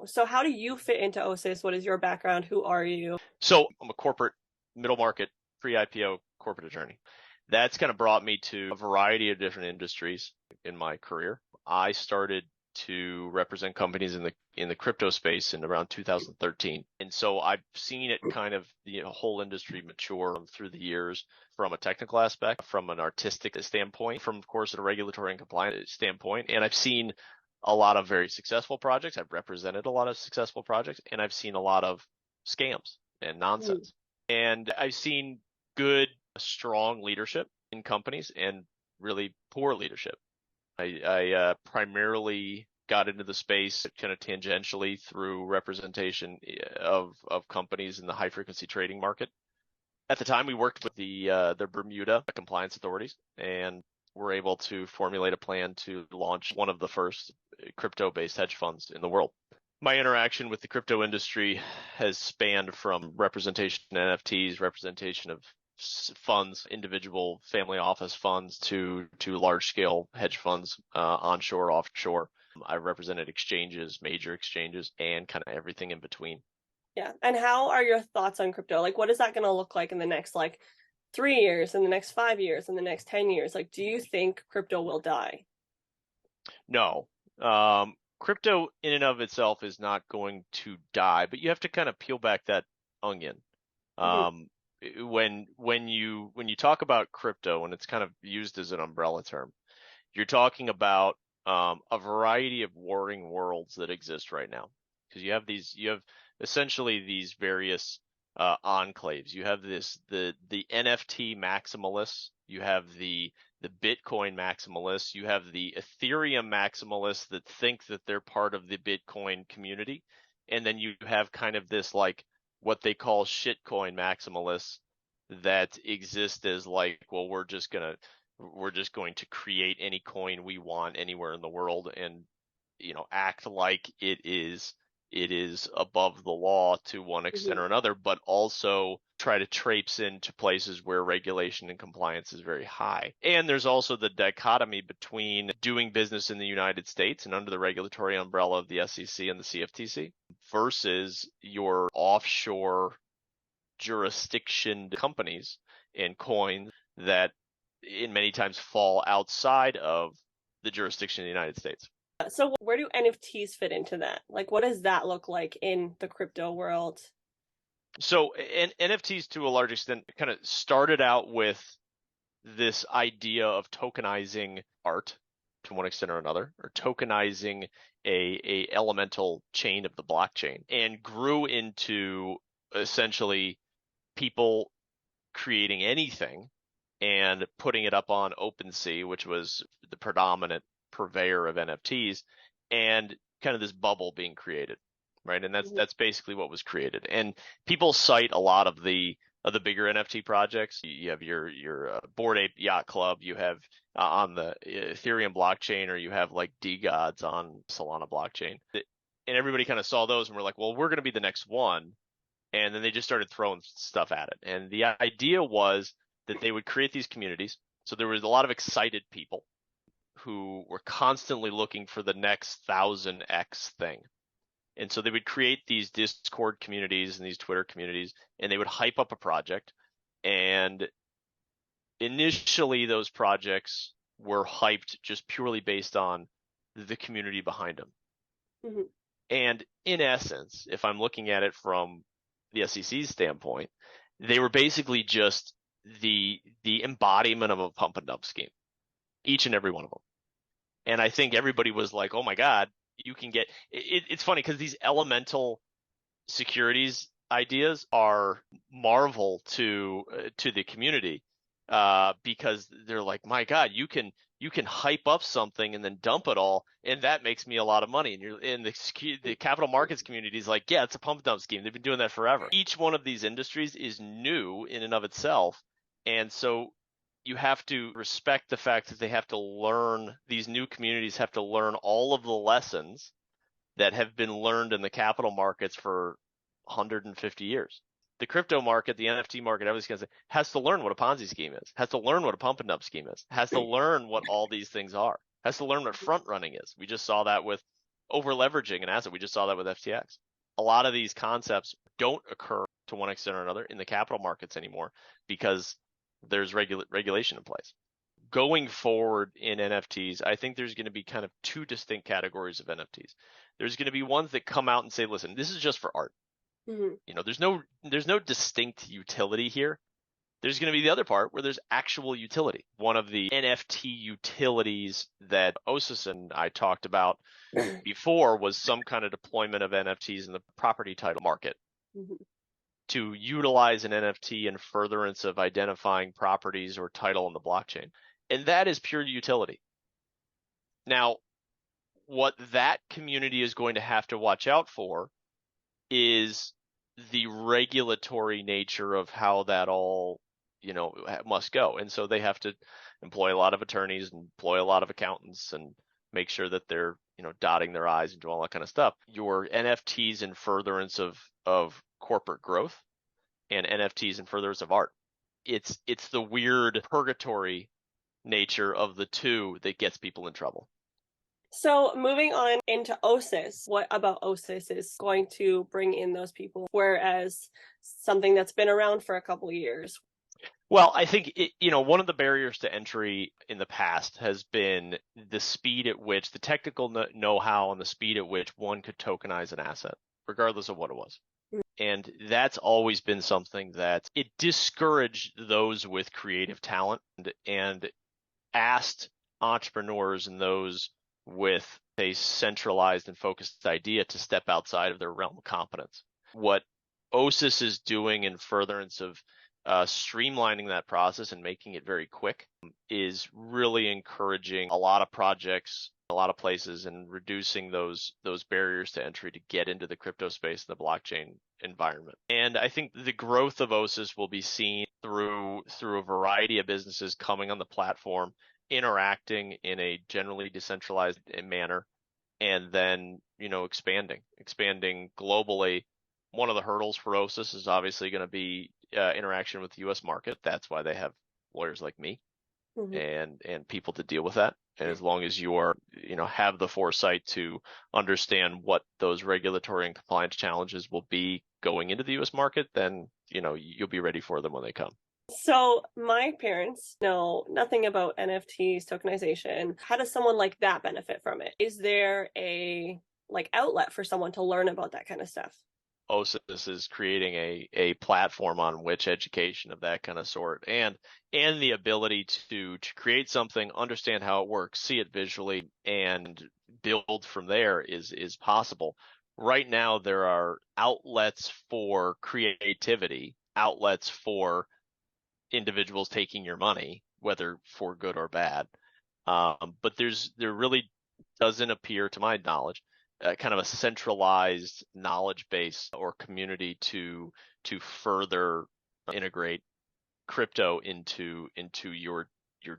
So how do you fit into OSIS? What is your background? Who are you? So I'm a corporate middle market pre-IPO corporate attorney. That's kind of brought me to a variety of different industries in my career. I started to represent companies in the crypto space in around 2013. And so I've seen it kind of the whole industry mature through the years from a technical aspect, from an artistic standpoint, from of course a regulatory and compliance standpoint. And I've seen a lot of very successful projects. I've represented a lot of successful projects, and I've seen a lot of scams and nonsense. And I've seen good, strong leadership in companies and really poor leadership. I primarily got into the space kind of tangentially through representation of companies in the high frequency trading market. At the time, we worked with the Bermuda compliance authorities and were able to formulate a plan to launch one of the first crypto-based hedge funds in the world. My interaction with the crypto industry has spanned from representation in NFTs, representation of funds, individual family office funds to large scale hedge funds, onshore, offshore. I've represented exchanges, major exchanges, and kind of everything in between. Yeah. And how are your thoughts on crypto? Like, what is that going to look like in the next 3 years, in the next 5 years, in the next 10 years? Like, do you think crypto will die? No. Crypto in and of itself is not going to die, but you have to kind of peel back that onion. When you talk about crypto, and it's kind of used as an umbrella term, you're talking about a variety of warring worlds that exist right now, because you have essentially these various enclaves. You have the NFT maximalists, you have the Bitcoin maximalists, you have the Ethereum maximalists that think that they're part of the Bitcoin community, and then you have kind of this like what they call shitcoin maximalists that exist as like, well, we're just going to create any coin we want anywhere in the world and act like it is above the law to one extent or another, but also try to traipse into places where regulation and compliance is very high. And there's also the dichotomy between doing business in the United States and under the regulatory umbrella of the SEC and the CFTC versus your offshore jurisdiction companies and coins that in many times fall outside of the jurisdiction of the United States. So where do NFTs fit into that? Like, what does that look like in the crypto world? So NFTs to a large extent kind of started out with this idea of tokenizing art to one extent or another, or tokenizing a elemental chain of the blockchain, and grew into essentially people creating anything and putting it up on OpenSea, which was the predominant purveyor of NFTs, and kind of this bubble being created, right? And that's basically what was created. And people cite a lot of the bigger NFT projects. You have your Bored Ape Yacht Club, you have on the Ethereum blockchain, or you have like DeGods on Solana blockchain. And everybody kind of saw those and were like, well, we're going to be the next one. And then they just started throwing stuff at it. And the idea was that they would create these communities. So there was a lot of excited people who were constantly looking for the next 1000x thing. And so they would create these Discord communities and these Twitter communities, and they would hype up a project. And initially those projects were hyped just purely based on the community behind them. And in essence, if I'm looking at it from the SEC's standpoint, they were basically just the embodiment of a pump and dump scheme, each and every one of them. And I think everybody was like, oh my God, you can get it. It's funny because these elemental securities ideas are marvel to the community because they're like, my God, you can hype up something and then dump it all, and that makes me a lot of money. And you're in the capital markets community is like, yeah, it's a pump dump scheme. They've been doing that forever. Each one of these industries is new in and of itself, and so you have to respect the fact that they have to learn, these new communities have to learn all of the lessons that have been learned in the capital markets for 150 years. The crypto market, the NFT market, everything has to learn what a Ponzi scheme is, has to learn what a pump and dump scheme is, has to learn what all these things are, has to learn what front running is. We just saw that with over leveraging an asset. We just saw that with FTX. A lot of these concepts don't occur to one extent or another in the capital markets anymore because there's regulation in place. Going forward in NFTs, I think there's going to be kind of two distinct categories of NFTs. There's going to be ones that come out and say, listen, this is just for art. Mm-hmm. There's no distinct utility here. There's going to be the other part where there's actual utility. One of the NFT utilities that OSIS and I talked about before was some kind of deployment of NFTs in the property title market Mm-hmm. to utilize an NFT in furtherance of identifying properties or title on the blockchain. And that is pure utility. Now, what that community is going to have to watch out for is the regulatory nature of how that all must go. And so they have to employ a lot of attorneys and employ a lot of accountants and make sure that they're dotting their I's and doing all that kind of stuff. Your NFTs in furtherance of corporate growth and NFTs in furtherance of art. It's the weird purgatory nature of the two that gets people in trouble. So moving on into OSIS, what about OSIS is going to bring in those people, whereas something that's been around for a couple of years? Well, I think one of the barriers to entry in the past has been the speed at which the technical know-how and the speed at which one could tokenize an asset, regardless of what it was. And that's always been something that it discouraged those with creative talent and asked entrepreneurs and those with a centralized and focused idea to step outside of their realm of competence. What OSIS is doing in furtherance of streamlining that process and making it very quick is really encouraging a lot of projects, a lot of places, and reducing those barriers to entry to get into the crypto space and the blockchain environment. And I think the growth of OSIS will be seen through a variety of businesses coming on the platform, interacting in a generally decentralized manner, and then expanding globally. One of the hurdles for OSIS is obviously going to be interaction with the U.S. market. That's why they have lawyers like me and people to deal with that. And as long as you are, have the foresight to understand what those regulatory and compliance challenges will be going into the U.S. market, then you'll be ready for them when they come. So my parents know nothing about NFTs, tokenization. How does someone like that benefit from it? Is there a outlet for someone to learn about that kind of stuff? OSIS is creating a platform on which education of that kind of sort and the ability to create something, understand how it works, see it visually, and build from there is possible. Right now, there are outlets for creativity, outlets for individuals taking your money, whether for good or bad. But there really doesn't appear, to my knowledge, kind of a centralized knowledge base or community to further integrate crypto into your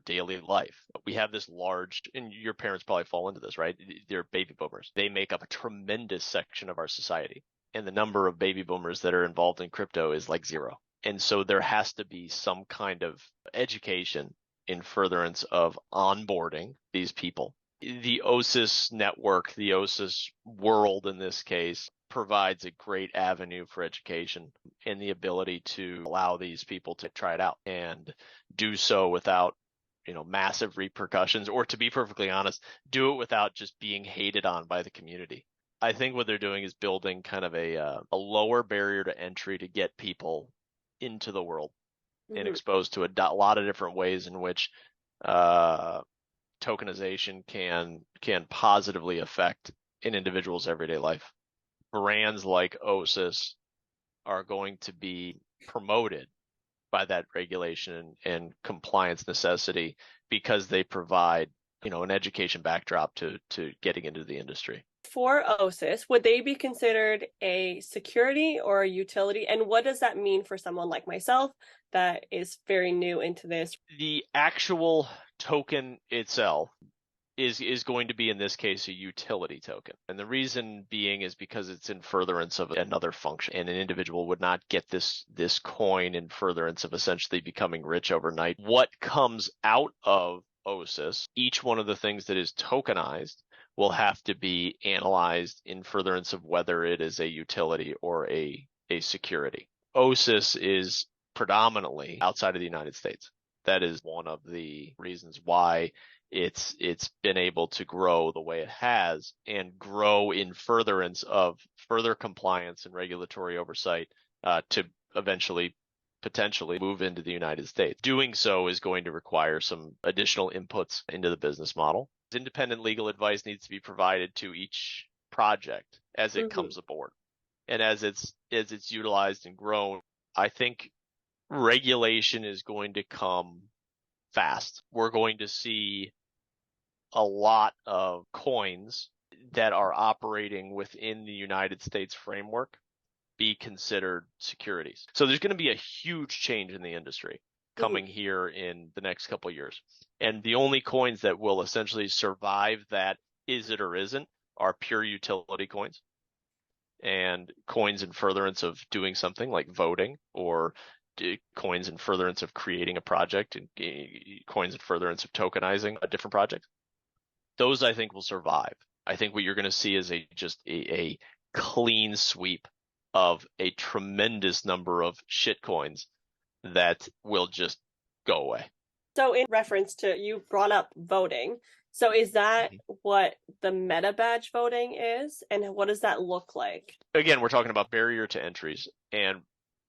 daily life. We have this large, and your parents probably fall into this, right? They're baby boomers. They make up a tremendous section of our society. And the number of baby boomers that are involved in crypto is like zero. And so there has to be some kind of education in furtherance of onboarding these people. The OSIS network, the OSIS world in this case, provides a great avenue for education and the ability to allow these people to try it out and do so without massive repercussions, or to be perfectly honest, do it without just being hated on by the community. I think what they're doing is building kind of a lower barrier to entry to get people into the world and exposed to a lot of different ways in which tokenization can positively affect an individual's everyday life. Brands like OSIS are going to be promoted by that regulation and compliance necessity because they provide an education backdrop to getting into the industry. For OSIS, would they be considered a security or a utility? And what does that mean for someone like myself that is very new into this? The actual token itself is going to be, in this case, a utility token. And the reason being is because it's in furtherance of another function. And an individual would not get this coin in furtherance of essentially becoming rich overnight. What comes out of OSIS, each one of the things that is tokenized will have to be analyzed in furtherance of whether it is a utility or a security. OSIS is predominantly outside of the United States. That is one of the reasons why it's been able to grow the way it has and grow in furtherance of further compliance and regulatory oversight to eventually potentially move into the United States. Doing so is going to require some additional inputs into the business model. Independent legal advice needs to be provided to each project as it comes aboard. And as it's utilized and grown, I think regulation is going to come fast. We're going to see a lot of coins that are operating within the United States framework be considered securities. So there's going to be a huge change in the industry coming here in the next couple of years. And the only coins that will essentially survive that is it or isn't are pure utility coins and coins in furtherance of doing something like voting, or coins in furtherance of creating a project, and coins in furtherance of tokenizing a different project. Those I think will survive. I think what you're going to see is just a clean sweep of a tremendous number of shit coins that will just go away. So in reference to, you brought up voting. So is that what the meta badge voting is? And what does that look like? Again, we're talking about barrier to entries. And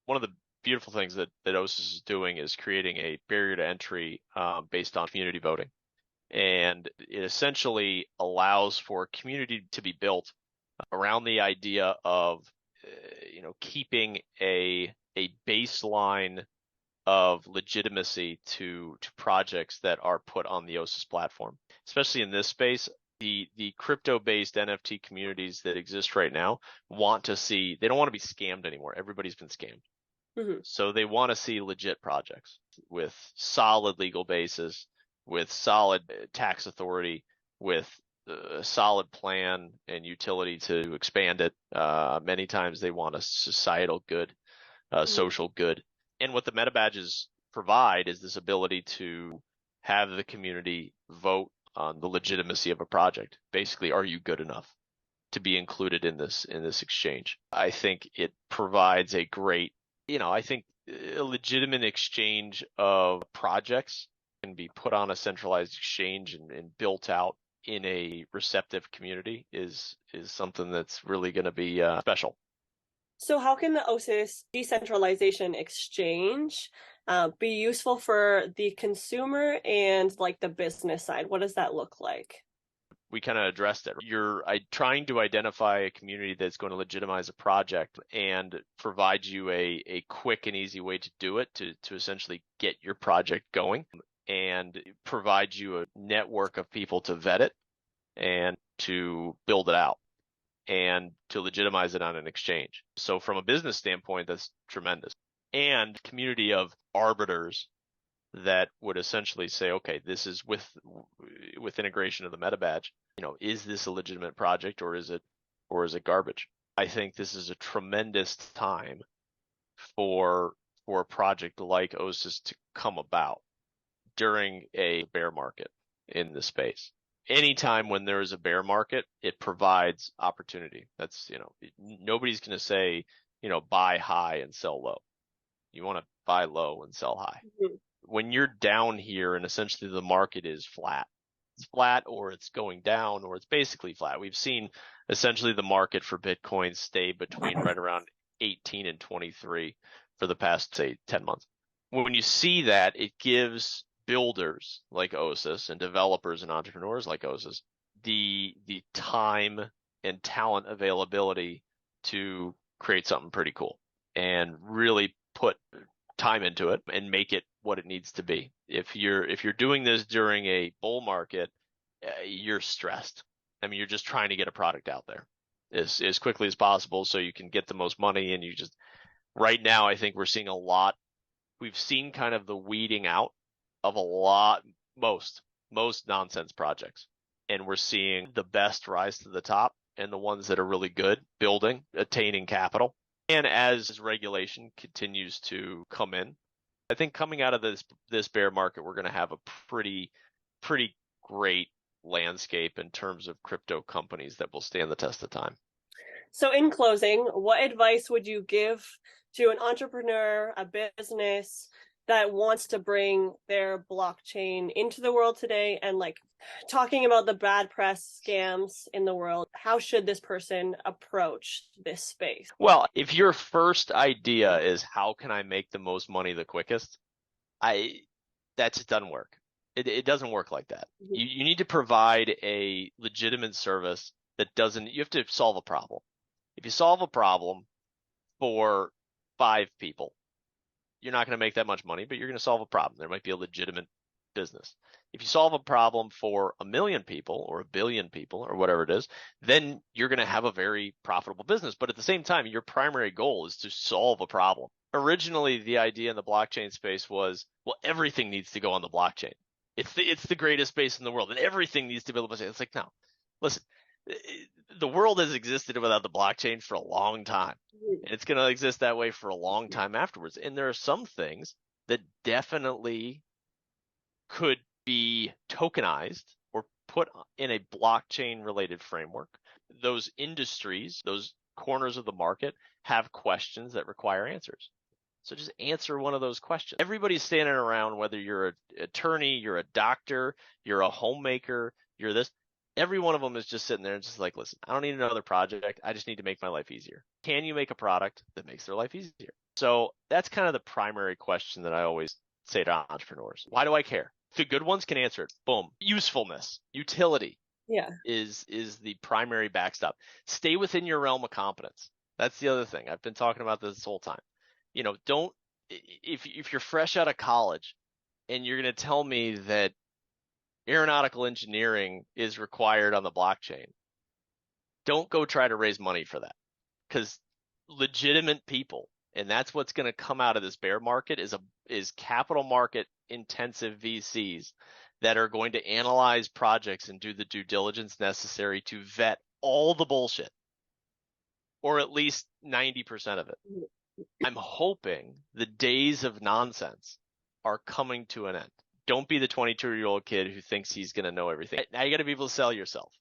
one of the beautiful things that OSIS is doing is creating a barrier to entry based on community voting. And it essentially allows for community to be built around the idea of keeping a baseline of legitimacy to projects that are put on the OSIS platform. Especially in this space, the crypto-based NFT communities that exist right now they don't want to be scammed anymore. Everybody's been scammed. So they want to see legit projects with solid legal basis, with solid tax authority, with a solid plan and utility to expand it. Many times they want a societal good, social good. And what the meta badges provide is this ability to have the community vote on the legitimacy of a project. Basically, are you good enough to be included in this exchange? I think it provides a great, I think a legitimate exchange of projects can be put on a centralized exchange and built out in a receptive community is something that's really going to be special. So how can the OSIS decentralization exchange be useful for the consumer and like the business side? What does that look like? We kind of addressed it. You're trying to identify a community that's going to legitimize a project and provide you a quick and easy way to do it, to essentially get your project going, and provide you a network of people to vet it and to build it out and to legitimize it on an exchange. So from a business standpoint, that's tremendous. And community of arbiters that would essentially say, okay, this is with integration of the meta badge, is this a legitimate project or is it garbage? I think this is a tremendous time for a project like OSIS to come about during a bear market in the space. Anytime when there is a bear market, it provides opportunity. That's, nobody's going to say, buy high and sell low. You want to buy low and sell high. When you're down here and essentially the market is flat, it's flat or it's going down or it's basically flat. We've seen essentially the market for Bitcoin stay between right around 18 and 23 for the past, say, 10 months. When you see that, it gives builders like OSIS and developers and entrepreneurs like OSIS the time and talent availability to create something pretty cool and really put time into it and make it what it needs to be. If you're doing this during a bull market, you're stressed. I mean, you're just trying to get a product out there as quickly as possible so you can get the most money. And right now, I think we're seeing we've seen kind of the weeding out of most nonsense projects. And we're seeing the best rise to the top and the ones that are really good building, attaining capital. And as regulation continues to come in, I think coming out of this bear market, we're going to have a pretty great landscape in terms of crypto companies that will stand the test of time. So in closing, what advice would you give to an entrepreneur, a business that wants to bring their blockchain into the world today, and like talking about the bad press scams in the world? How should this person approach this space? Well, if your first idea is how can I make the most money the quickest, that just doesn't work. It doesn't work like that. You need to provide a legitimate service that doesn't, you have to solve a problem. If you solve a problem for 5 people, you're not going to make that much money, but you're going to solve a problem. There might be a legitimate business. If you solve a problem for 1 million people or 1 billion people or whatever it is, then you're going to have a very profitable business. But at the same time, your primary goal is to solve a problem. Originally, the idea in the blockchain space was, well, everything needs to go on the blockchain. It's the greatest space in the world, and everything needs to be able to say, it's like, no, listen, the world has existed without the blockchain for a long time, and it's going to exist that way for a long time afterwards. And there are some things that definitely could be tokenized or put in a blockchain related framework. Those industries, those corners of the market have questions that require answers. So just answer one of those questions. Everybody's standing around, whether you're an attorney, you're a doctor, you're a homemaker, you're this. Every one of them is just sitting there and just like, listen, I don't need another project. I just need to make my life easier. Can you make a product that makes their life easier? So that's kind of the primary question that I always say to entrepreneurs. Why do I care? The good ones can answer it. Boom. Usefulness, utility is the primary backstop. Stay within your realm of competence. That's the other thing. I've been talking about this whole time. You know, don't, if you're fresh out of college and you're going to tell me that aeronautical engineering is required on the blockchain, don't go try to raise money for that, because legitimate people, and that's what's going to come out of this bear market, is capital market intensive VCs that are going to analyze projects and do the due diligence necessary to vet all the bullshit, or at least 90% of it. I'm hoping the days of nonsense are coming to an end. Don't be the 22-year-old kid who thinks he's going to know everything. Now you got to be able to sell yourself.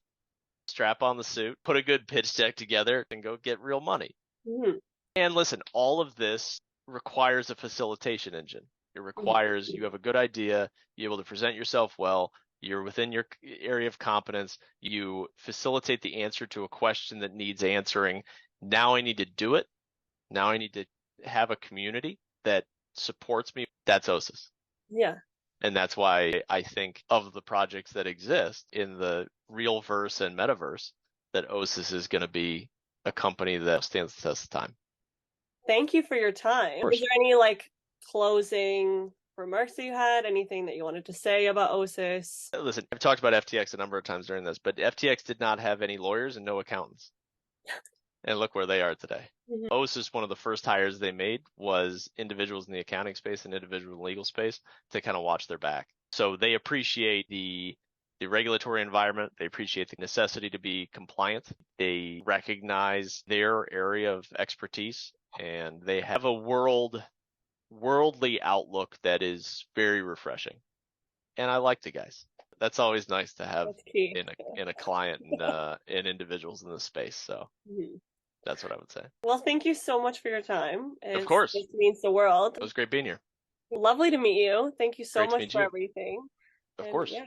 Strap on the suit, put a good pitch deck together, and go get real money. And listen, all of this requires a facilitation engine. It requires you have a good idea, you're able to present yourself well, you're within your area of competence, you facilitate the answer to a question that needs answering. Now I need to do it. Now I need to have a community that supports me. That's OSIS. Yeah. And that's why I think of the projects that exist in the real verse and metaverse, that OSIS is going to be a company that stands the test of time. Thank you for your time. Is there any like closing remarks that you had? Anything that you wanted to say about OSIS? Listen, I've talked about FTX a number of times during this, but FTX did not have any lawyers and no accountants. And look where they are today. OSIS, one of the first hires they made was individuals in the accounting space and individuals in the legal space to kind of watch their back. So they appreciate the regulatory environment. They appreciate the necessity to be compliant. They recognize their area of expertise, and they have a worldly outlook that is very refreshing. And I like the guys. That's always nice to have in a client and individuals in the space. So that's what I would say. Well, thank you so much for your time. Of course. It means the world. It was great being here. Lovely to meet you. Thank you so much for everything. Of course. Yeah.